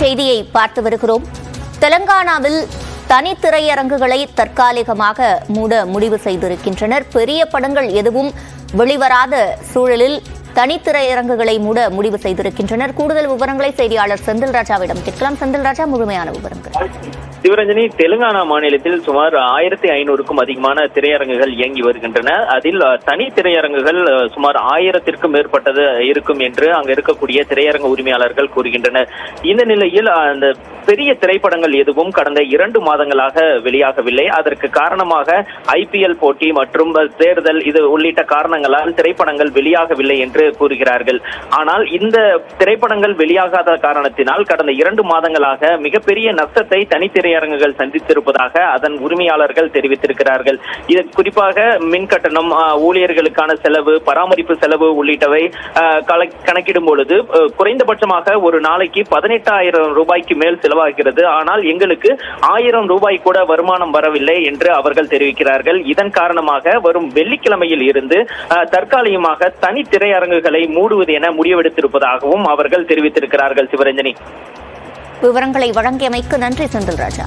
செய்தியை பார்த்து வருகிறோம். தெலங்கானாவில் தனி திரையரங்குகளை தற்காலிகமாக மூட முடிவு செய்திருக்கின்றனர். பெரிய படங்கள் எதுவும் வெளிவராத சூழலில் தனித்திரையரங்குகளை மூட முடிவு செய்திருக்கின்றனர். கூடுதல் விவரங்களை செய்தியாளர் செந்தில் ராஜாவிடம் கேட்கலாம். செந்தில் ராஜா, முழுமையான விவரங்கள். சிவரஞ்சனி, தெலுங்கானா மாநிலத்தில் சுமார் 1500க்கும் அதிகமான திரையரங்குகள் இயங்கி வருகின்றன. அதில் தனி திரையரங்குகள் சுமார் 1000க்கும் மேற்பட்டது இருக்கும் என்று அங்கு இருக்கக்கூடிய திரையரங்கு உரிமையாளர்கள் கூறுகின்றனர். இந்த நிலையில் அந்த பெரிய திரைப்படங்கள் எதுவும் கடந்த 2 மாதங்களாக வெளியாகவில்லை. அதற்கு காரணமாக IPL போட்டி மற்றும் தேர்தல் இது உள்ளிட்ட காரணங்களால் திரைப்படங்கள் வெளியாகவில்லை என்று கூறுகிறார்கள். ஆனால் இந்த திரைப்படங்கள் வெளியாகாத காரணத்தினால் கடந்த 2 மாதங்களாக மிகப்பெரிய நஷ்டத்தை தனித்திரையரங்குகள் சந்தித்திருப்பதாக அதன் உரிமையாளர்கள் தெரிவித்திருக்கிறார்கள். இது குறிப்பாக மின் கட்டணம், ஊழியர்களுக்கான செலவு, பராமரிப்பு செலவு உள்ளிட்டவை கணக்கிடும் பொழுது குறைந்தபட்சமாக ஒரு நாளைக்கு 18,000 ரூபாய்க்கு மேல் செலவாகிறது. ஆனால் எங்களுக்கு 1000 ரூபாய் கூட வருமானம் வரவில்லை என்று அவர்கள் தெரிவிக்கிறார்கள். இதன் காரணமாக வரும் வெள்ளிக்கிழமையில் இருந்து தற்காலிகமாக தனி திரையரங்குகளை மூடுவது என முடிவெடுத்திருப்பதாகவும் அவர்கள் தெரிவித்திருக்கிறார்கள். சிவரஞ்சனி, விவரங்களை வழங்கியமைக்கு நன்றி செந்தில் ராஜா.